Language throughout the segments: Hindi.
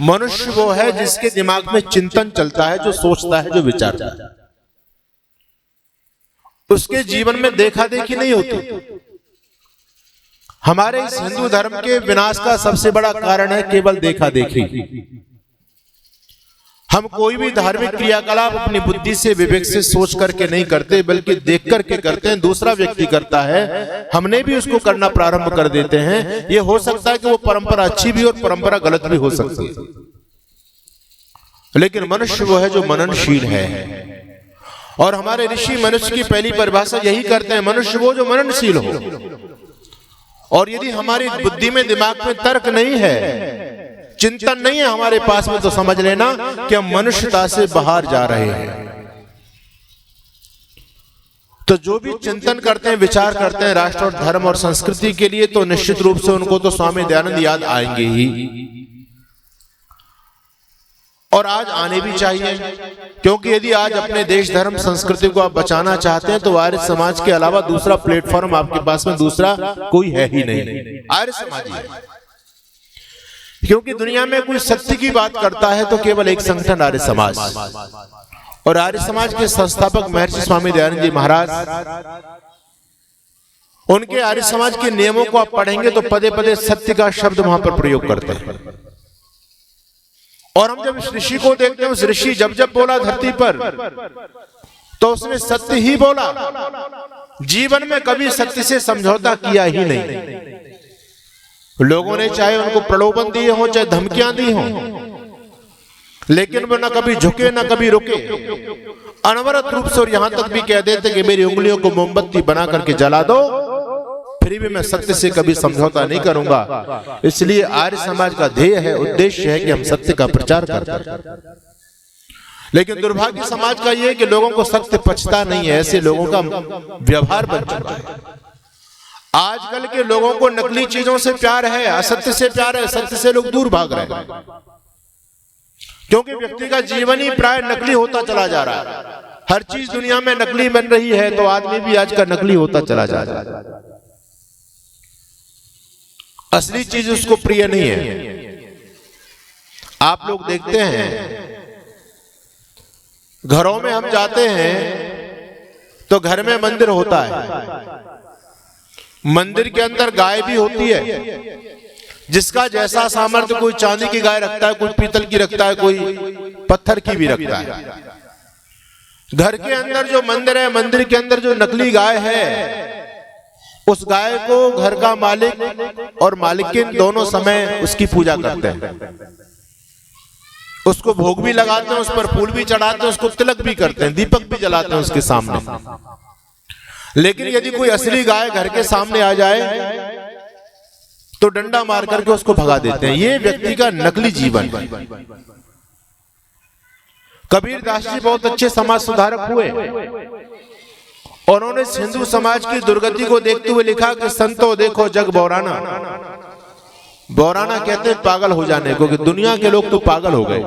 मनुष्य वो है जिसके दिमाग में चिंतन चलता है, जो सोचता है, जो विचारता है। उसके जीवन में देखा देखी नहीं होती। हमारे इस हिंदू धर्म के विनाश का सबसे बड़ा कारण है केवल देखा देखी। हम कोई भी धार्मिक क्रियाकलाप अपनी बुद्धि से, विवेक से सोच करके नहीं करते, बल्कि देख करके करते हैं। दूसरा व्यक्ति करता है, हमने भी उसको करना प्रारंभ कर देते हैं। ये हो सकता है कि वो परंपरा अच्छी भी और परंपरा गलत भी हो सकती है, लेकिन मनुष्य वो है जो मननशील है। और हमारे ऋषि मनुष्य की पहली परिभाषा यही करते हैं, मनुष्य वो जो मननशील हो। और यदि हमारी बुद्धि में, दिमाग में तर्क नहीं है, चिंतन नहीं है हमारे पास में, तो समझ लेना कि हम मनुष्यता से बाहर जा रहे हैं। तो जो भी चिंतन करते हैं, विचार करते हैं राष्ट्र और धर्म और संस्कृति के लिए, तो निश्चित रूप से उनको तो स्वामी दयानंद याद आएंगे ही, और आज आने भी चाहिए। क्योंकि यदि आज अपने देश, धर्म, संस्कृति को आप बचाना चाहते हैं, तो आर्य समाज के अलावा दूसरा प्लेटफॉर्म आपके पास में दूसरा कोई है ही नहीं, आर्य समाज ही है। क्योंकि दुनिया में कोई सत्य की बात करता है तो केवल एक संगठन आर्य समाज, और आर्य समाज के संस्थापक महर्षि स्वामी दयानंद जी महाराज, उनके आर्य समाज के नियमों को आप पढ़ेंगे तो पदे पदे सत्य का शब्द वहां पर प्रयोग करते हैं। और हम जब इस ऋषि को देखते हैं, उस ऋषि जब जब बोला धरती पर, तो उसने सत्य ही बोला। जीवन में कभी सत्य से समझौता किया ही नहीं। लोगों ने चाहे उनको प्रलोभन दिए हो, चाहे धमकियां दी हो, लेकिन वो न कभी झुके न कभी रुके, अनवरत रूप से। और यहां तक भी कह देते कि मेरी उंगलियों को मोमबत्ती बना करके जला दो, फिर भी मैं सत्य से कभी समझौता नहीं करूंगा। इसलिए आर्य समाज का ध्येय है, उद्देश्य है कि हम सत्य का प्रचार करते हैं। लेकिन दुर्भाग्य समाज का यह है कि लोगों को सत्य पचता नहीं है, ऐसे लोगों का व्यवहार बन चुका है। आजकल के लोगों को नकली चीजों से प्यार है, असत्य से प्यार है, सत्य से लोग दूर भाग रहे हैं। क्योंकि व्यक्ति का जीवन ही प्राय नकली होता चला जा रहा है। हर चीज दुनिया में नकली बन रही है, तो आदमी भी आज का नकली होता चला जा रहा है। असली चीज उसको प्रिय नहीं है। आप लोग देखते हैं, घरों में हम जाते हैं तो घर में मंदिर होता है, मंदिर के अंदर गाय भी होती है। जिसका जैसा सामर्थ्य, कोई चांदी की गाय रखता है, कोई पीतल की रखता है, कोई पत्थर की भी रखता है। घर के अंदर जो मंदिर है, मंदिर के अंदर जो नकली गाय है, उस गाय को घर का मालिक और मालिकिन दोनों समय उसकी पूजा करते हैं। उसको भोग भी लगाते हैं, उस पर फूल भी चढ़ाते हैं, उसको तिलक भी करते हैं, दीपक भी जलाते हैं उसके सामने। लेकिन यदि कोई असली गाय घर के सामने आ जाए तो डंडा मार करके उसको भगा देते हैं। ये व्यक्ति का नकली जीवन है। कबीर दास जी बहुत अच्छे समाज सुधारक हुए, और उन्होंने हिंदू समाज की दुर्गति को देखते हुए लिखा कि संतो देखो जग बौराना। बौराना कहते हैं पागल हो जाने को, कि दुनिया के लोग तो पागल हो गए।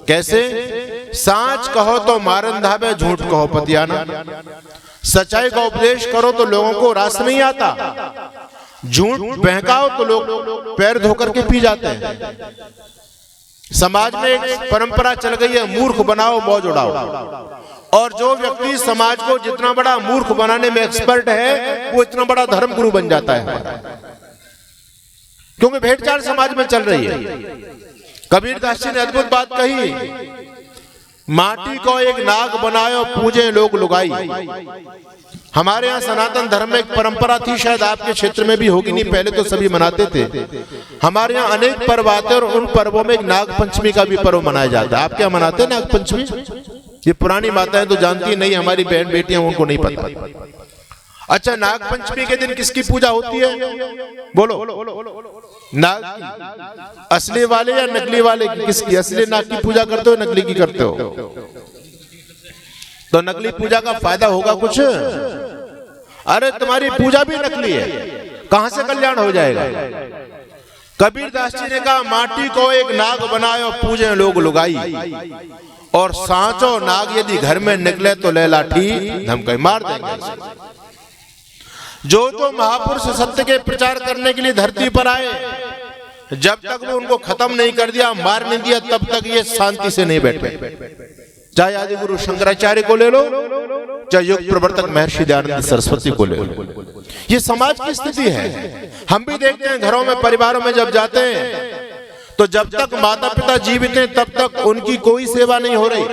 कैसे? सांच कहो तो मारन धावे, झूठ कहो पतियाना। सच्चाई का उपदेश करो तो लोगों को रास नहीं आता, झूठ बहकाओ तो लोग पैर धोकर के पी जाते हैं। समाज में एक परंपरा चल गई है, मूर्ख बनाओ मौज उड़ाओ। और जो व्यक्ति समाज को जितना बड़ा मूर्ख बनाने में एक्सपर्ट है, वो इतना बड़ा धर्म गुरु बन जाता है। क्योंकि भेड़चाल समाज में चल रही है। कबीर दास जी ने अद्भुत बात कही, माटी को एक नाग बनायो, पूजे लोग लुगाई। हमारे यहाँ सनातन धर्म में एक परंपरा थी, शायद आपके क्षेत्र में भी होगी नहीं, पहले तो सभी मनाते थे। हमारे यहाँ अनेक पर्व आते हैं, और उन पर्वों में एक नाग पंचमी का भी पर्व मनाया जाता है। आप क्या मनाते हैं नाग पंचमी? ये पुरानी माताएं तो जानती नहीं, हमारी बहन बेटियां उनको नहीं पता। अच्छा, नाग पंचमी के दिन किसकी पूजा होती है? बोलो। नाग की? असली वाले या नकली वाले की? किसकी? असली नाग की पूजा करते हो, नकली की करते हो? तो नकली पूजा का फायदा होगा कुछ? अरे तुम्हारी पूजा भी नकली है, कहां से कल्याण हो जाएगा? कबीर दास जी ने कहा, माटी को एक नाग बनायो, पूजे लोग लुगाई। और सांचो नाग यदि घर में निकले तो ले लाठी धमकाई, मार देंगे। जो महापुरुष सत्य के प्रचार करने के लिए धरती पर आए, जब तक वो उनको खत्म नहीं कर दिया, मार नहीं दिया, तब तक ये शांति से नहीं बैठे। चाहे आदि गुरु शंकराचार्य को ले लो, चाहे युग प्रवर्तक महर्षि दयानंद सरस्वती को ले लो। ये समाज की स्थिति है। हम भी देखते हैं घरों में, परिवारों में जब जाते हैं तो जब तक माता पिता जीवित हैं तब तक उनकी कोई सेवा नहीं हो रही।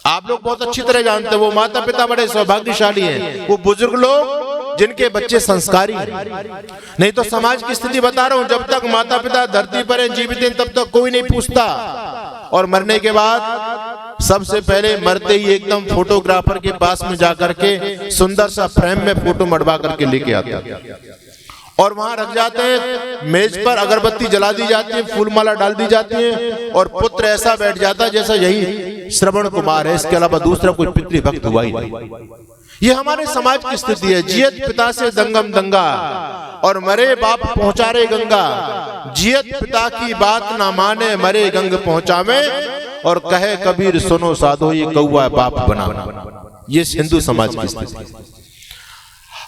आप लोग बहुत अच्छी तरह जानते हैं वो माता पिता बड़े सौभाग्यशाली हैं, वो बुजुर्ग लोग जिनके बच्चे संस्कारी हैं। नहीं तो समाज की स्थिति बता रहा हूं, जब तक माता पिता धरती पर हैं, जीवित हैं, तब तक कोई नहीं पूछता। और मरने के बाद सबसे पहले मरते ही एकदम फोटोग्राफर के पास में जाकर के सुंदर सा फ्रेम में फोटो मढ़वा करके लेके आते हैं और वहां रख जाते हैं। मेज पर अगरबत्ती जला दी जाती है, फूल माला डाल दी जाती है और पुत्र ऐसा बैठ जाता है जैसा यही श्रवण कुमार है, इसके अलावा दूसरा कोई पितृभक्त हुआ ही नहीं। ये हमारे समाज की स्थिति है। जियत पिता से दंगम दंगा और मरे बाप पहुंचा रे गंगा। जियत पिता की बात ना माने, मरे गंग पहुंचावे और कहे कबीर सुनो साधो ये कौआ बाप बना। ये हिंदू समाज की स्थिति।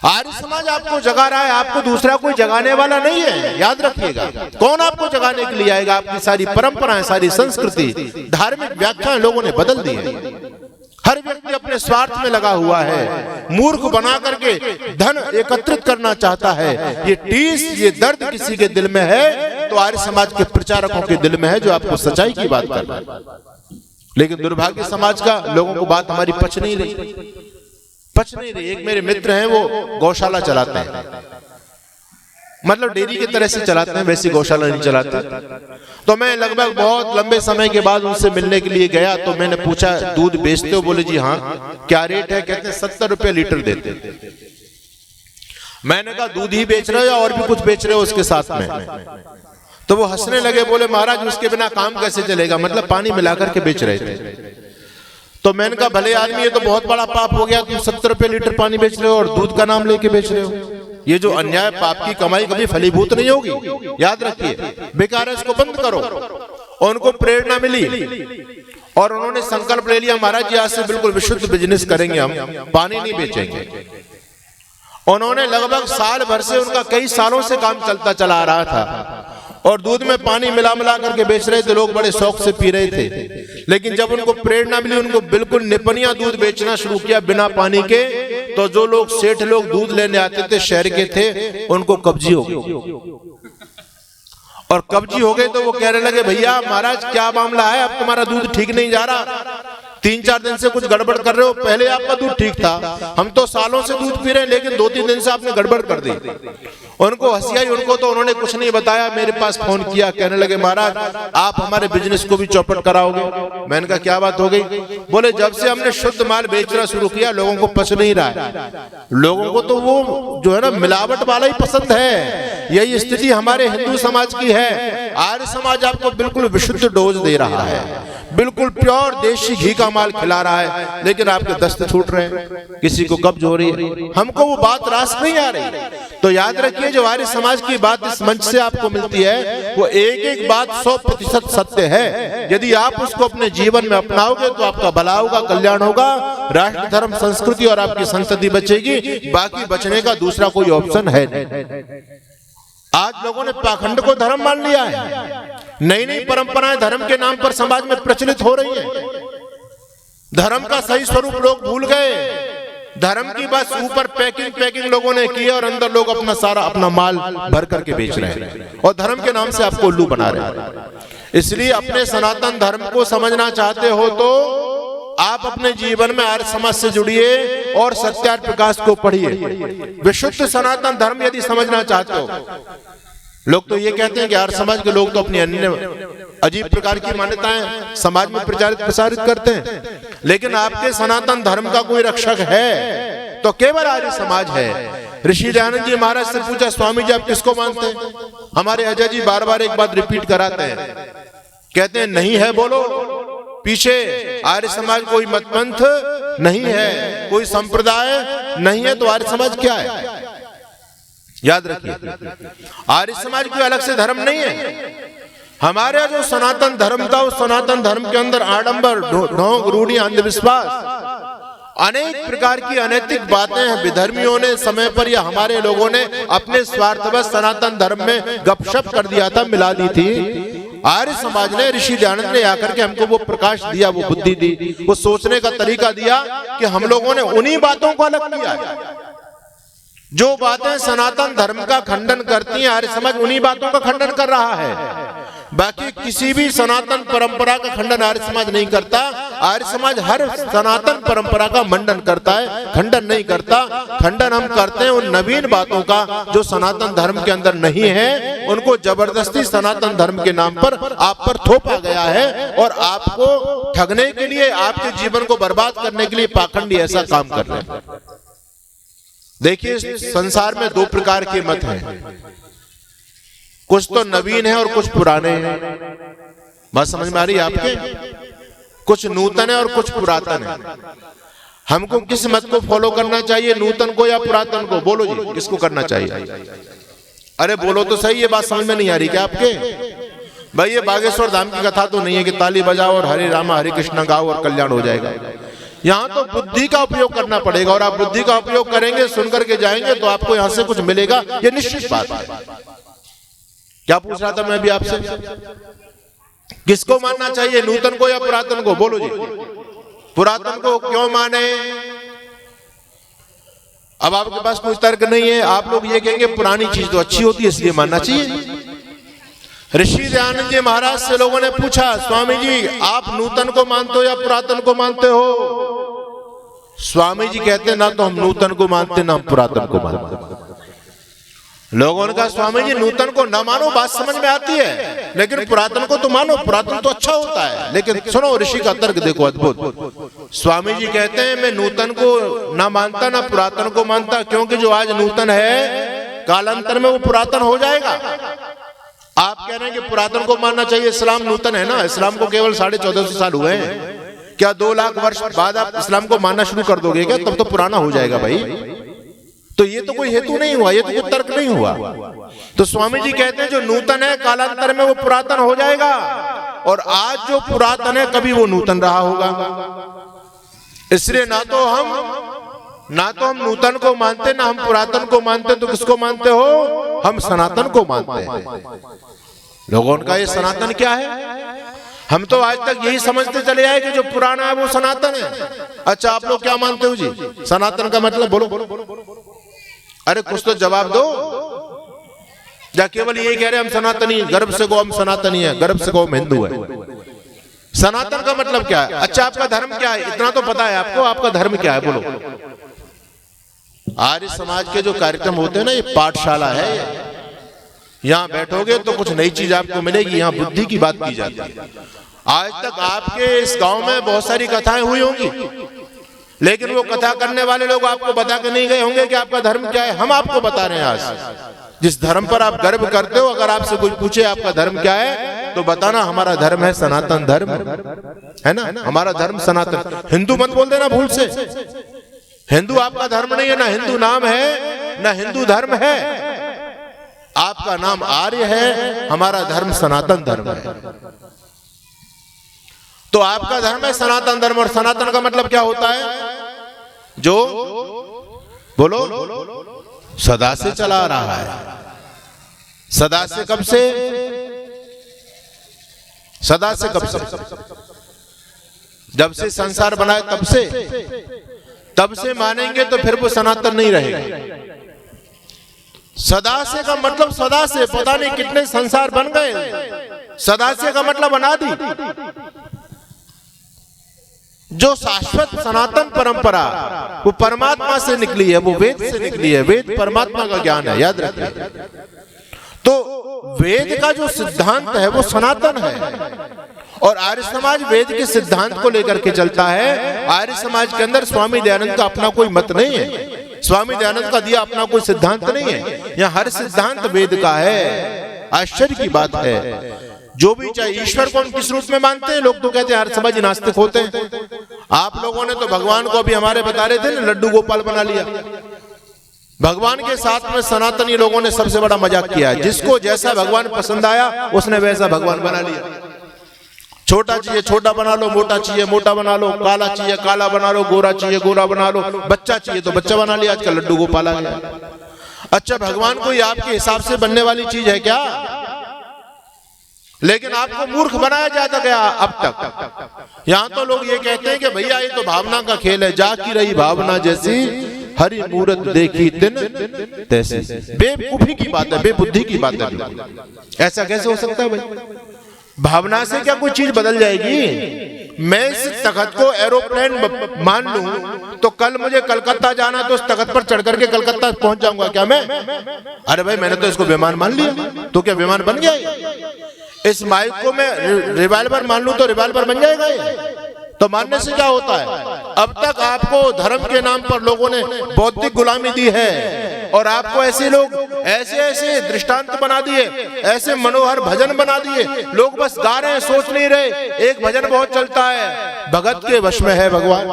आर्य समाज आपको जगा रहा है, आपको दूसरा कोई जगाने वाला नहीं है, याद रखिएगा। कौन आपको जगाने के लिए आएगा? आपकी सारी परंपराएं, सारी संस्कृति, धार्मिक व्याख्याएं लोगों ने बदल दी है। हर व्यक्ति अपने स्वार्थ में लगा हुआ है, मूर्ख बना करके धन एकत्रित करना चाहता है। ये टीस, ये दर्द किसी के दिल में है तो आर्य समाज के प्रचारकों के दिल में है जो आपको सच्चाई की बात कर रहे हैं। लेकिन दुर्भाग्य समाज का, लोगों को बात हमारी पच नहीं रही। एक मेरे मित्र हैं, वो गौशाला चलाते हैं, मतलब डेयरी की तरह से चलाते हैं, वैसी गौशाला नहीं चलाते। तो मैं लगभग बहुत लंबे समय के बाद उनसे मिलने के लिए गया तो मैंने पूछा दूध बेचते हो? बोले जी हाँ। क्या रेट है? कहते हैं 70 रुपए लीटर देते। मैंने कहा दूध ही बेच रहे हो या और भी कुछ बेच रहे हो उसके साथ में? तो वो हंसने लगे, बोले महाराज उसके बिना काम कैसे चलेगा, मतलब पानी मिलाकर के बेच रहे थे। तो मैंने कहा भले आदमी, ये तो बहुत बड़ा पाप हो गया, तुम 70 रुपए लीटर पानी बेच रहे हो और दूध का नाम लेके बेच रहे हो। ये जो अन्याय, पाप की कमाई कभी फलीभूत नहीं होगी, याद रखिए। बेकार है, इसको बंद करो। और उनको प्रेरणा मिली और उन्होंने संकल्प ले लिया, महाराज जी आज से बिल्कुल विशुद्ध बिजनेस करेंगे, हम पानी नहीं बेचेंगे। उन्होंने लगभग साल भर से, उनका कई सालों से काम चलता चला आ रहा था और दूध में पानी मिला करके बेच रहे थे। लोग बड़े शौक से पी रहे थे। लेकिन जब उनको प्रेरणा मिली, उनको बिल्कुल निपनिया दूध बेचना शुरू किया बिना पानी के, तो जो लोग सेठ लोग दूध लेने आते थे शहर के थे, उनको कब्जी हो गई। और कब्जी हो गए तो वो कहने लगे भैया महाराज क्या मामला है, अब तुम्हारा दूध ठीक नहीं जा रहा, 3-4 दिन से कुछ गड़बड़ कर रहे हो, पहले आपका दूध ठीक था, हम तो सालों से दूध पी रहे हैं लेकिन 2-3 दिन से आपने गड़बड़ कर दी। उनको हंसी आई, उनको तो उन्होंने कुछ नहीं बताया, मेरे पास फोन किया, कहने लगे महाराज आप हमारे बिजनेस को भी चौपट कराओगे। मैंने कहा क्या बात हो गई? बोले जब से हमने शुद्ध माल बेचना शुरू किया लोगों को पच नहीं रहा है, लोगों को तो वो जो है ना मिलावट वाला ही पसंद है। यही स्थिति हमारे हिंदू समाज की है। आर्य समाज आपको बिल्कुल विशुद्ध डोज दे रहा है, बिल्कुल प्योर देशी घी का माल खिला रहा है, लेकिन आपके दस्त छूट रहे हैं, किसी को कब्ज हो रही है, हमको वो बात रास नहीं आ रही। तो याद रखिए जो आर्य समाज की बात इस मंच से आपको मिलती है वो एक बात 100% सत्य है। यदि आप उसको अपने जीवन में अपनाओगे तो आपका भला होगा, कल्याण होगा, राष्ट्र धर्म संस्कृति और आपकी संतति बचेगी। बाकी बचने का दूसरा कोई ऑप्शन है नहीं। आज लोगों ने पाखंड को धर्म मान लिया है। नई नई परंपराएं धर्म के नाम पर समाज में प्रचलित हो रही है। धर्म का सही स्वरूप लोग भूल गए। धर्म की बस ऊपर पैकिंग लोगों ने की और अंदर लोग अपना माल भर करके बेच रहे हैं और धर्म के नाम से आपको उल्लू बना रहे हैं। इसलिए अपने सनातन धर्म को समझना चाहते हो तो आप अपने जीवन में आर्य समाज से जुड़िए और सत्यार्थ प्रकाश को पढ़िए। विशुद्ध सनातन धर्म यदि समझना चाहते हो, लोग तो ये कहते हैं कि आर्य समाज के लोग तो अपनी अन्य अजीब प्रकार की मान्यताएं समाज में प्रसारित करते हैं, लेकिन आपके सनातन धर्म का कोई रक्षक है तो केवल आर्य समाज है। ऋषि दयानंद जी महाराज से पूछा स्वामी जी आप किसको मानते हैं? हमारे अजय जी बार बार एक बात रिपीट कराते हैं, कहते हैं नहीं है बोलो। पीछे आर्य समाज कोई मतपंथ नहीं है, कोई संप्रदाय नहीं है, तो आर्य समाज क्या है? याद रखिए आर्य समाज कोई अलग से धर्म नहीं है। हमारे जो सनातन धर्म था उस सनातन धर्म के अंदर आडंबर, ढोंग, रूढ़ी, अंधविश्वास अनेक प्रकार की अनैतिक बातें विधर्मियों ने समय पर या हमारे लोगों ने अपने स्वार्थवश सनातन धर्म में गपशप कर दिया था, मिला दी थी। आर्य समाज ने, ऋषि दयानंद ने आकर के हमको वो प्रकाश दिया, वो बुद्धि दी, वो सोचने का तरीका दिया कि हम लोगों ने उन्हीं बातों को अलग किया है। जो बातें सनातन धर्म का खंडन करती हैं, आर्य समाज उन्हीं बातों का खंडन कर रहा है। बाकी किसी भी सनातन परंपरा का खंडन आर्य समाज नहीं करता। आर्य समाज हर सनातन परंपरा का मंडन करता है, खंडन नहीं करता। खंडन हम करते हैं उन नवीन बातों का जो सनातन धर्म के अंदर नहीं है, उनको जबरदस्ती सनातन धर्म के नाम पर आप पर थोपा गया है और आपको ठगने के लिए, आपके जीवन को बर्बाद करने के लिए पाखंडी ऐसा काम कर रहे हैं। देखिए, संसार में दो प्रकार के मत हैं, कुछ तो नवीन है और कुछ पुराने हैं। बात समझ में आ रही है आपके? कुछ नूतन है और कुछ पुरातन है। हमको किस मत को फॉलो करना चाहिए, नूतन को या पुरातन को? बोलो जी, किसको करना चाहिए? अरे बोलो तो सही, ये बात समझ में नहीं आ रही क्या आपके? भाई ये बागेश्वर धाम की कथा तो नहीं है कि ताली बजाओ और हरे रामा हरे कृष्णा गाओ और कल्याण हो जाएगा। यहाँ तो बुद्धि का उपयोग करना पड़ेगा, और आप बुद्धि का उपयोग करेंगे, सुनकर के जाएंगे तो आपको यहाँ से कुछ मिलेगा, ये निश्चित बात है। क्या पूछ रहा था मैं भी आपसे? किसको मानना चाहिए, नूतन को या पुरातन को? बोलो जी। पुरातन को क्यों माने? अब आपके पास कोई तर्क नहीं है, आप लोग ये कहेंगे पुरानी चीज तो अच्छी होती है इसलिए मानना चाहिए। ऋषि दयानंद जी महाराज से लोगों ने पूछा, स्वामी जी आप नूतन को मानते हो या पुरातन को मानते हो? स्वामी जी कहते ना तो हम नूतन को मानते ना हम पुरातन को मानते। लोगों ने कहा स्वामी जी नूतन को ना मानो, बात समझ में आती है, लेकिन पुरातन को तो मानो, पुरातन तो अच्छा होता है। लेकिन सुनो ऋषि का तर्क देखो, अद्भुत। स्वामी जी कहते हैं मैं नूतन को ना मानता ना पुरातन को मानता, क्योंकि जो आज नूतन है कालांतर में वो पुरातन हो जाएगा। आप कह रहे हैं कि पुरातन को मानना चाहिए, इस्लाम नूतन है ना, इस्लाम को केवल 1450 साल हुए हैं। क्या 2 लाख वर्ष बाद आप इस्लाम को मानना शुरू कर दोगे क्या? तब तो पुराना हो जाएगा भाई। तो ये तो कोई हेतु नहीं हुआ, ये तो कोई तर्क नहीं हुआ। तो स्वामी जी कहते हैं जो नूतन है कालांतर में वो पुरातन हो जाएगा, और आज जो पुरातन है कभी वो नूतन रहा होगा। इसलिए ना तो हम नूतन को मानते ना हम पुरातन को मानते। तो किसको मानते हो? हम सनातन को मानते हैं। लोगों का ये सनातन क्या है? हम तो आज तक यही समझते चले आए कि जो पुराना है वो सनातन है। अच्छा आप लोग क्या मानते हो जी? सनातन का मतलब बोलो। अरे कुछ तो जवाब दो। या केवल यही कह रहे हम सनातनी, गर्भ से गो हम सनातनी है, गर्भ से गो हम हिंदू है। सनातन का मतलब क्या है? अच्छा आपका धर्म क्या है? इतना तो पता है आपको, आपका धर्म क्या है बोलो। आर्य समाज के जो कार्यक्रम होते हैं ना, ये पाठशाला है। यहाँ बैठोगे तो कुछ नई चीज आपको मिलेगी, यहाँ बुद्धि की बात की जाती है। आज तक आपके इस गांव में बहुत सारी कथाएं हुई होंगी, लेकिन वो कथा करने वाले लोग आपको बता के नहीं गए होंगे कि आपका धर्म क्या है। हम आपको बता रहे हैं आज। जिस धर्म पर आप गर्व करते हो, अगर आपसे कोई पूछे आपका धर्म क्या है तो बताना हमारा धर्म है सनातन धर्म, है ना, हमारा धर्म सनातन। हिंदू मत बोल देना भूल से। हिंदू आपका धर्म नहीं है, ना हिंदू नाम है ना हिंदू धर्म है। आपका नाम आर्य है, हमारा धर्म सनातन धर्म है। तो आपका धर्म है सनातन धर्म, और सनातन का मतलब क्या होता है? जो बोलो सदा से चला रहा है। सदा से कब से? सदा से कब से? जब से संसार बना है तब से। तब से मानेंगे तो फिर वो सनातन नहीं रहेगा। सदा से का मतलब सदा से, पता नहीं कितने संसार बन गए। सदा से का मतलब अनादि। जो शाश्वत सनातन परंपरा वो परमात्मा से निकली है, वो वेद से निकली है। वेद परमात्मा का ज्ञान है, याद रखिए। तो वेद का जो सिद्धांत है वो सनातन है, और आर्य समाज वेद के सिद्धांत को लेकर के चलता है। आर्य समाज के अंदर स्वामी दयानंद का अपना कोई मत नहीं है, स्वामी दयानंद का दिया अपना कोई सिद्धांत नहीं है। यहाँ हर सिद्धांत वेद का है। आश्चर्य की बात है। जो भी चाहे, ईश्वर को हम किस रूप में मानते हैं? लोग तो कहते हैं आर्य समाज नास्तिक होते हैं। आप लोगों ने तो भगवान को अभी हमारे बता रहे थे ना, लड्डू गोपाल बना लिया। भगवान के साथ में सनातनी लोगों ने सबसे बड़ा मजाक किया है। जिसको जैसा भगवान पसंद आया उसने वैसा भगवान बना लिया। छोटा चाहिए छोटा बना लो, मोटा चाहिए मोटा बना लो, काला चाहिए काला बना लो, गोरा चाहिए गोरा बना लो, बच्चा चाहिए तो बच्चा बना लिया, आजकल लड्डू गोपाल आ गया। अच्छा, भगवान कोई आपके हिसाब से बनने वाली चीज है क्या? लेकिन आपको मूर्ख बनाया जाता गया अब तक। यहां तो लोग ये कहते हैं कि भैया ये तो भावना का खेल है, जाकी रही भावना जैसी, हरी मूरत देखी तिन तैसी। बेवकूफी की बात है, बेबुद्धि की बात है। ऐसा कैसे हो सकता है भाई? भावना से क्या कोई चीज बदल जाएगी? मैं इस तख्त को एरोप्लेन मान लूं तो कल मुझे कलकत्ता जाना तो उस तख्त पर चढ़ करके कलकत्ता पहुंच जाऊंगा क्या मैं? अरे भाई मैंने तो इसको विमान मान लिया, तो क्या विमान बन गया? इस माइक को मैं रिवाल्वर मान लूं तो रिवाल्वर बन जाएगा ये? तो मानने से क्या होता है? अब तक आपको धर्म के नाम पर लोगों ने बौद्धिक गुलामी दी है और आपको ऐसे लोग ऐसे ऐसे दृष्टांत बना दिए, ऐसे मनोहर भजन बना दिए, लोग बस गा रहे हैं, सोच नहीं रहे। एक भजन बहुत चलता है, भगत के वश में है भगवान,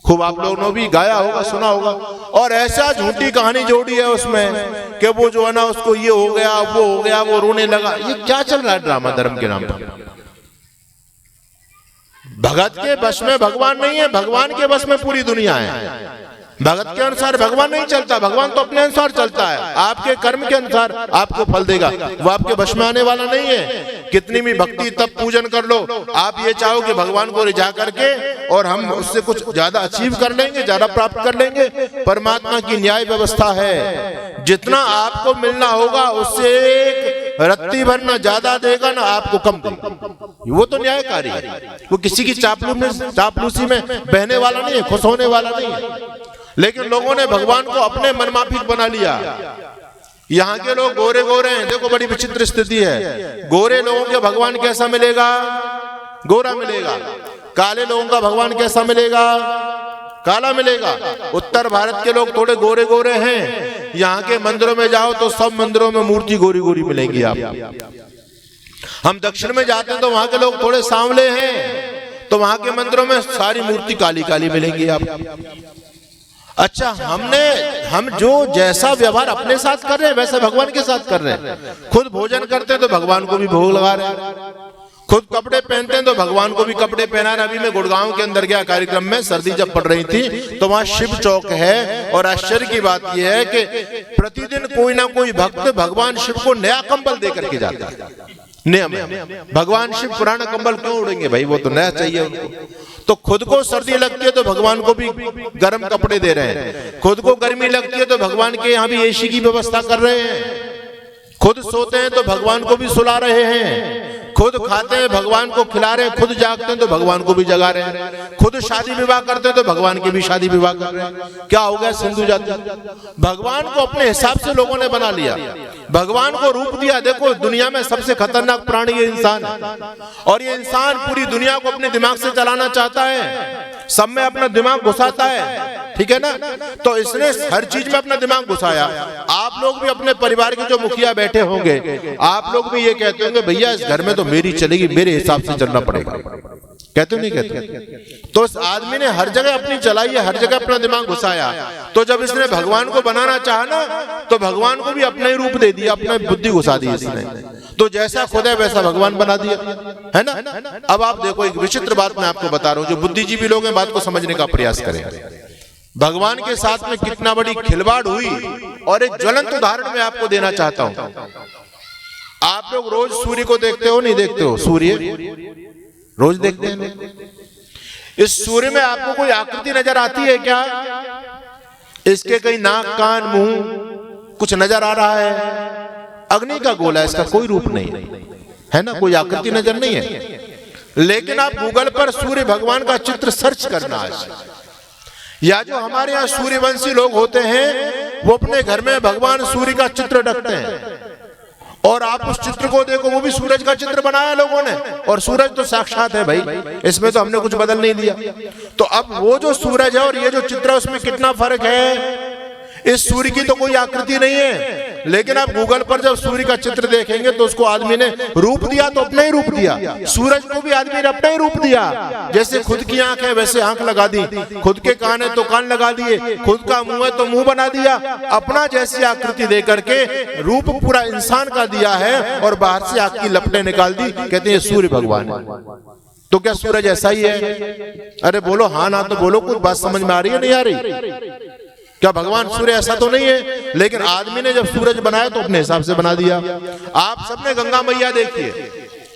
खूब आप लोगों ने भी गाया होगा, सुना होगा। और ऐसा झूठी कहानी जोड़ी है उसमें कि वो जो है ना उसको ये हो गया वो हो गया, वो रोने लगा। ये क्या चल रहा है ड्रामा धर्म के नाम पर? भगत के वश में भगवान नहीं है, भगवान के वश में पूरी दुनिया है। भगत के अनुसार भगवान नहीं चलता, भगवान तो अपने अनुसार चलता है, आपके कर्म के अनुसार आपको फल देगा, वो आपके वश में आने वाला नहीं है। कितनी भी भक्ति तब पूजन कर लो, आप ये चाहो कि भगवान को रिझा करके और हम उससे कुछ ज्यादा अचीव कर लेंगे, ज्यादा प्राप्त कर लेंगे। परमात्मा की न्याय व्यवस्था है, जितना आपको मिलना होगा उससे एक रत्ती भर ना ज्यादा देगा ना आपको कम देगा। वो तो न्यायकारी है, वो किसी की चापलूसी में बहने वाला नहीं है, खुश होने वाला नहीं है। लेकिन लोगों ने भगवान को अपने मनमाफिक बना लिया। यहाँ के लोग गोरे गोरे हैं, देखो बड़ी विचित्र स्थिति है। गोरे लोगों के भगवान कैसा मिलेगा? गोरा मिलेगा। काले लोगों का भगवान कैसा मिलेगा? काला मिलेगा। उत्तर भारत के लोग थोड़े गोरे गोरे हैं, यहाँ के मंदिरों में जाओ तो सब मंदिरों में मूर्ति गोरी गोरी मिलेंगी आप। हम दक्षिण में जाते हैं तो वहां के लोग थोड़े सांवले हैं, तो वहां के मंदिरों में सारी मूर्ति काली काली मिलेंगी आप। अच्छा, हम जो जैसा व्यवहार अपने साथ कर रहे हैं वैसा भगवान के साथ कर रहे हैं। खुद भोजन करते हैं तो भगवान को भी भोग लगा रहे हैं, खुद कपड़े पहनते हैं तो भगवान को भी कपड़े पहना रहे। अभी मैं गुड़गांव के अंदर गया कार्यक्रम में, सर्दी जब पड़ रही थी तो वहां शिव चौक है और आश्चर्य की बात यह है कि प्रतिदिन कोई ना कोई भक्त भगवान शिव को नया कंबल दे करके जाता है। नियम है, भगवान शिव पुराना कंबल क्यों उड़ेंगे भाई, वो तो नया चाहिए उनको। तो खुद को सर्दी लगती है तो भगवान को भी गर्म कपड़े दे रहे हैं, खुद को गर्मी लगती है तो भगवान के यहाँ भी एसी की व्यवस्था कर रहे हैं, खुद सोते हैं तो भगवान को भी सुला रहे हैं, खुद खाते हैं भगवान को खिला रहे हैं, खुद जागते हैं तो भगवान को भी जगा रहे हैं, खुद शादी विवाह करते हैं तो भगवान की भी शादी विवाह कर रहे हैं। क्या हो गया सिंधु जाति? भगवान को अपने हिसाब से लोगों ने बना लिया, भगवान को रूप दिया। देखो दुनिया में सबसे खतरनाक प्राणी ये इंसान है, और ये इंसान पूरी दुनिया को अपने दिमाग से चलाना चाहता है, सब में अपना दिमाग घुसाता है, ठीक है ना? तो इसने हर चीज में अपना दिमाग घुसाया। आप लोग भी अपने परिवार के जो मुखिया बैठे होंगे, आप लोग भी ये कहते होंगे भैया इस घर में तो मेरी चलेगी, मेरे हिसाब से चलना पड़ेगा, कहते नहीं कहते? तो इस आदमी ने हर जगह अपनी चलाई है, हर जगह अपना दिमाग घुसाया। तो जब इसने भगवान को बनाना चाहा ना, तो भगवान को भी अपना ही रूप दे दिया, अपना बुद्धि घुसा दी इसने। तो जैसा खुद है वैसा भगवान बना दिया, है ना? अब आप देखो, एक विचित्र बात मैं आपको बता रहा हूं, जो बुद्धिजीवी लोग हैं बात को समझने का प्रयास करें। भगवान के साथ में कितना बड़ी खिलवाड़ हुई, और एक ज्वलंत उदाहरण मैं आपको देना चाहता हूं। आप लोग रोज सूर्य को देखते हो, नहीं देखते हो? सूर्य रोज देखते हैं। इस सूर्य में आपको कोई आकृति नजर आती है क्या? इसके कहीं नाक कान मुंह कुछ नजर आ रहा है? अग्नि का गोला है, इसका कोई रूप नहीं है ना, कोई आकृति नजर नहीं है। लेकिन आप गूगल पर सूर्य भगवान का चित्र सर्च करना आज, या जो हमारे यहाँ सूर्यवंशी लोग होते हैं वो अपने घर में भगवान सूर्य का चित्र रखते हैं, और आप उस चित्र को देखो, वो भी सूरज का चित्र बनाया लोगों ने, और सूरज तो साक्षात है भाई, इसमें तो हमने कुछ बदल नहीं दिया। तो अब वो जो सूरज है और ये जो चित्र है उसमें कितना फर्क है? इस सूर्य की तो कोई आकृति नहीं है, लेकिन आप गूगल पर जब सूर्य का चित्र देखेंगे तो उसको आदमी ने रूप दिया तो अपना ही रूप दिया, सूरज को भी आदमी ने अपना ही रूप दिया। जैसे खुद की आंख है वैसे आंख लगा दी, खुद के कान है तो कान लगा दिए, खुद का मुंह है तो मुंह बना दिया, अपना जैसी आकृति दे करके रूप पूरा इंसान का दिया है और बाहर से आंख की लपटें निकाल दी, कहते हैं सूर्य भगवान है। तो क्या सूरज ऐसा ही है? अरे बोलो हाँ ना तो बोलो, कुछ बात समझ में आ रही है नहीं आ रही? क्या भगवान सूर्य ऐसा तो नहीं है? लेकिन आदमी ने जब सूरज बनाया तो अपने हिसाब से बना दिया। आप सबने गंगा मैया देखिए,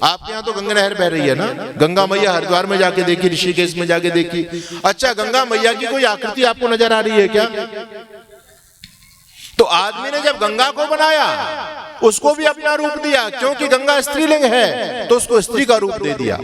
आपके यहाँ तो गंगा नहर बह रही है ना, गंगा मैया हरिद्वार में जाके देखी, ऋषिकेश में जाके देखी। अच्छा, गंगा मैया की कोई आकृति आपको नजर आ रही है क्या? तो आदमी ने जब गंगा को बनाया उसको भी अपना रूप दिया, क्योंकि गंगा स्त्रीलिंग है तो उसको स्त्री का रूप दे दिया।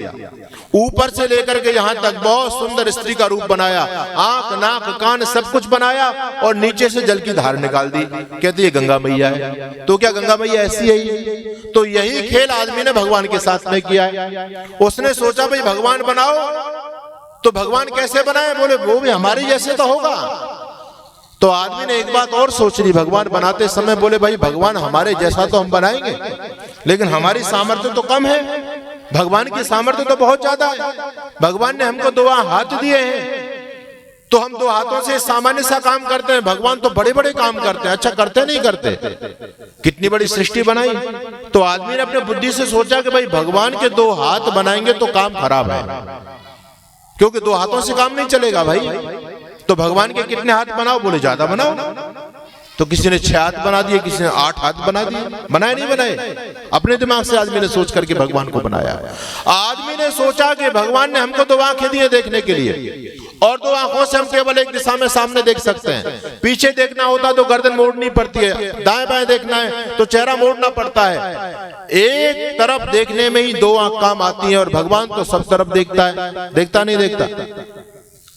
ऊपर से लेकर के यहाँ तक बहुत सुंदर स्त्री का रूप बनाया, आंख नाक कान सब कुछ बनाया और नीचे से जल की धार निकाल दी, कहते ये गंगा मैया है। तो क्या गंगा मैया ऐसी है? तो यही खेल आदमी ने भगवान के साथ में किया है। उसने सोचा भाई भगवान बनाओ, तो भगवान कैसे बनाए? बोले वो भी हमारे जैसे तो होगा। तो आदमी ने एक बात और सोच ली भगवान बनाते समय, बोले भाई भगवान हमारे जैसा तो हम बनाएंगे, लेकिन हमारी सामर्थ्य तो कम है, भगवान की सामर्थ्य तो बहुत ज्यादा है। भगवान ने हमको 2 हाथ दिए हैं तो हम 2 हाथों से सामान्य सा काम करते हैं, भगवान तो बड़े बड़े काम करते हैं। अच्छा, करते नहीं करते? कितनी बड़ी सृष्टि बनाई। तो आदमी ने अपने बुद्धि से सोचा कि भाई भगवान के 2 हाथ बनाएंगे तो काम खराब है, क्योंकि 2 हाथों से काम नहीं चलेगा भाई। तो भगवान के कितने हाथ बनाओ? बोले ज्यादा बनाओ। तो किसी ने 6 हाथ बना दिए, किसी ने 8 हाथ बना दिए। बनाए नहीं बनाए? अपने दिमाग से आदमी ने सोच करके भगवान को बनाया। आदमी ने सोचा कि भगवान ने हमको 2 आंखें दी देखने के लिए, और 2 आंखों से हम केवल एक दिशा में सामने देख सकते हैं। पीछे देखना होता तो गर्दन मोड़नी पड़ती है, दाएं बाएं देखना है तो चेहरा मोड़ना पड़ता है। एक तरफ देखने में ही 2 आंख काम आती है, और भगवान तो सब तरफ देखता है। देखता नहीं देखता?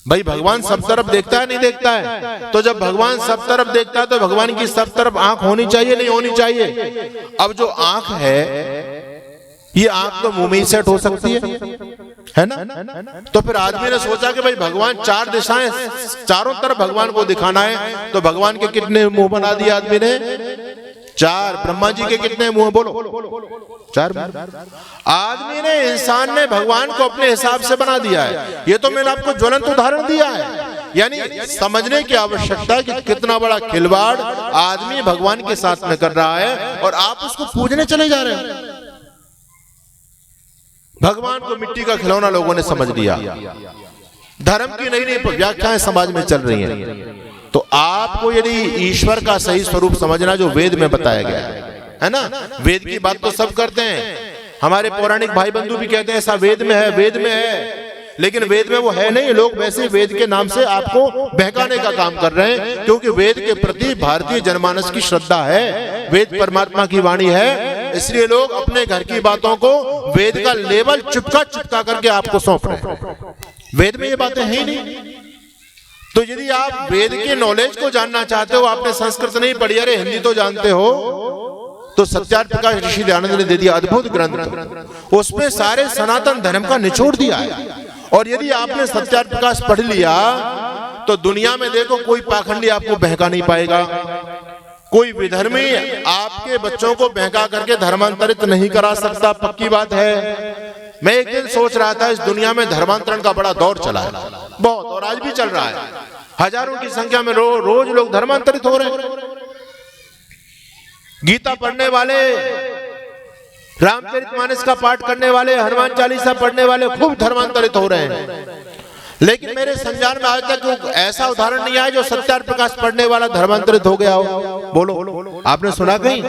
भाई भगवान सब तरफ देखता है नहीं देखता है? तो जब भगवान सब तरफ देखता है तो भगवान की सब तरफ आंख होनी चाहिए नहीं होनी चाहिए? अब जो आंख है ये आंख तो मुंह में ही सेट हो सकती है ना? तो फिर आदमी ने सोचा कि भाई भगवान 4 दिशाएं, चारों तरफ भगवान को दिखाना है, तो भगवान के कितने मुंह बना दिए आदमी ने? 4। ब्रह्मा जी के कितने मुंह? बोलो 4। आदमी ने, इंसान ने भगवान को अपने हिसाब से बना दिया है। ये तो मैंने आपको ज्वलंत उदाहरण दिया है, यानी समझने की आवश्यकता है कि कितना बड़ा खिलवाड़ आदमी भगवान के साथ में कर रहा है, और आप उसको पूजने चले जा रहे हैं। भगवान को मिट्टी का खिलौना लोगों ने समझ लिया। धर्म की नई नई व्याख्याएं समाज में चल रही हैं। तो आपको यदि ईश्वर का सही स्वरूप समझना जो वेद में बताया गया है ना, वेद की बात तो सब करते हैं, हमारे पौराणिक भाई बंधु भी कहते हैं ऐसा वेद में है, वेद में है, लेकिन वेद में वो है नहीं। लोग वैसे वेद के नाम से आपको बहकाने का काम कर रहे हैं, क्योंकि वेद के प्रति भारतीय जनमानस की श्रद्धा है, वेद परमात्मा की वाणी है, इसलिए लोग अपने घर की बातों को वेद का लेवल चिपका करके आपको सौंप रहे हैं। वेद में ये बातें हैं ही नहीं। तो यदि आप वेद के नॉलेज को जानना चाहते हो, आपने संस्कृत नहीं पढ़ी, अरे हिंदी तो जानते हो, तो सत्यार्थ प्रकाश ऋषि दयानंद ने दे दिया अद्भुत ग्रंथ, उसमें सारे सनातन धर्म का निचोड़ दिया है। और यदि आपने सत्यार्थ प्रकाश पढ़ लिया तो दुनिया में देखो कोई पाखंडी आपको बहका नहीं पाएगा, कोई विधर्मी आपके बच्चों को बहका करके धर्मांतरित नहीं करा सकता, पक्की बात है। मैं एक दिन सोच रहा था, इस दुनिया में धर्मांतरण का बड़ा दौर चला है बहुत, और आज भी चल रहा है। हजारों की संख्या में रोज लोग धर्मांतरित हो रहे हैं। गीता पढ़ने वाले, रामचरितमानस का पाठ करने वाले, हनुमान चालीसा पढ़ने वाले खूब धर्मांतरित हो रहे हैं, लेकिन मेरे संज्ञान में आज तक ऐसा उदाहरण नहीं आया जो सत्यार्थ प्रकाश पढ़ने वाला धर्मांतरित हो गया हो। बोलो, आपने सुना कहीं?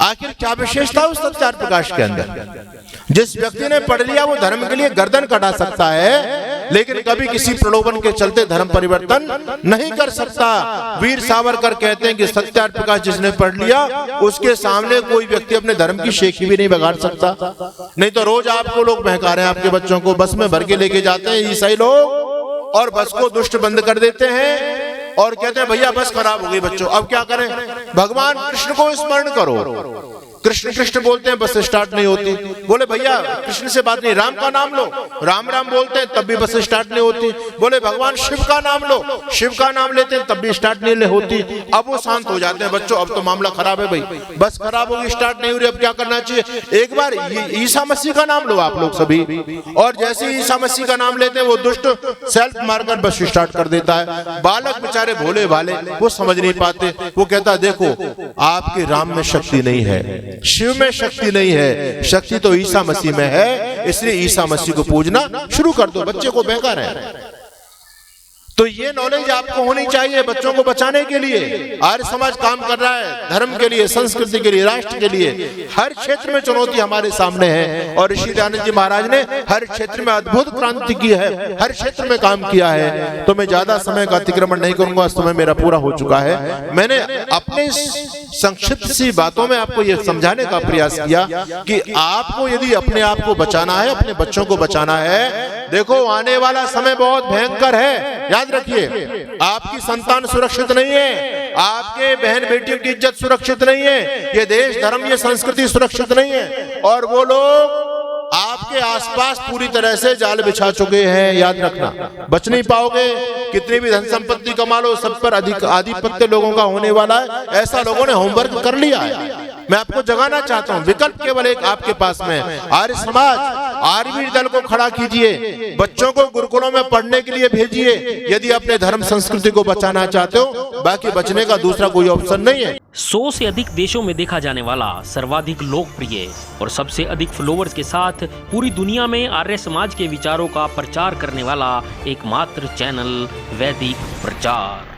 आखिर क्या विशेषता उस सत्यार्थ प्रकाश के अंदर? जिस व्यक्ति ने पढ़ लिया वो धर्म के लिए गर्दन कटा सकता है, लेकिन कभी किसी प्रलोभन के चलते धर्म परिवर्तन नहीं कर सकता। वीर सावरकर कहते हैं कि सत्यार्थ प्रकाश जिसने पढ़ लिया उसके सामने कोई व्यक्ति अपने धर्म की शेखी भी नहीं बिगाड़ सकता। नहीं तो रोज आपको लोग बहका रहे हैं, आपके बच्चों को बस में भर के लेके जाते हैं ईसाई लोग, और बस को दुष्ट बंद कर देते हैं और कहते हैं भैया बस खराब हो गई बच्चों, अब क्या करें? भगवान कृष्ण को स्मरण करो। कृष्ण कृष्ण बोलते हैं बस स्टार्ट नहीं होती। बोले भैया कृष्ण से बात नहीं, राम का नाम लो, राम राम बोलते हैं तब भी बस स्टार्ट नहीं होती। बोले भगवान शिव का नाम लो, शिव का नाम लेते हैं तब भी स्टार्ट नहीं होती। अब वो शांत हो जाते हैं, बच्चों अब तो मामला खराब है भाई, बस खराब होगी, स्टार्ट नहीं हो रही, अब क्या करना चाहिए? एक बार ईसा मसीह का नाम लो आप लोग सभी, और जैसे ही ईसा मसीह का नाम लेते हैं वो दुष्ट सेल्फ मारकर बस स्टार्ट कर देता है। बालक बेचारे भोले भाले, वो समझ नहीं पाते, वो कहता देखो आपके राम में शक्ति नहीं है, शिव में शक्ति नहीं है, शक्ति तो ईसा मसीह में है, इसलिए ईसा मसीह को पूजना शुरू कर दो, बच्चे को बहका रहे हैं। तो ये नॉलेज आपको होनी चाहिए बच्चों को बचाने के लिए। आर्य समाज काम कर रहा है धर्म के लिए, संस्कृति के लिए, राष्ट्र के लिए। हर क्षेत्र में चुनौती हमारे सामने है और ऋषि दयानंद जी महाराज ने हर क्षेत्र में अद्भुत क्रांति की है, हर क्षेत्र में काम किया है। तो मैं ज्यादा समय का अतिक्रमण नहीं करूंगा, समय मेरा पूरा हो चुका है। मैंने अपने संक्षिप्त सी बातों में आपको यह समझाने का प्रयास किया कि आपको यदि अपने आप को बचाना है, अपने बच्चों को बचाना है, देखो आने वाला समय बहुत भयंकर है। याद रखिए आपकी संतान सुरक्षित नहीं है, आपके बहन बेटियों की इज्जत सुरक्षित नहीं है, ये देश धर्म ये संस्कृति सुरक्षित नहीं है, और वो लोग आपके आसपास पूरी तरह से जाल बिछा चुके हैं। याद रखना, बच नहीं पाओगे, कितनी भी धन संपत्ति कमा लो, सब पर अधिक आधिपत्य लोगों का होने वाला है। ऐसा लोगों ने होमवर्क कर लिया है। मैं आपको जगाना चाहता हूं, विकल्प केवल एक आपके पास में है। आर्य समाज, आर्यवीर दल को खड़ा कीजिए, बच्चों को गुरुकुलों में पढ़ने के लिए भेजिए यदि अपने धर्म संस्कृति को बचाना चाहते हो, बाकी बचने का दूसरा कोई ऑप्शन नहीं है। 100 से अधिक देशों में देखा जाने वाला सर्वाधिक लोकप्रिय और सबसे अधिक फॉलोअर्स के साथ पूरी दुनिया में आर्य समाज के विचारों का प्रचार करने वाला एकमात्र चैनल वैदिक प्रचार।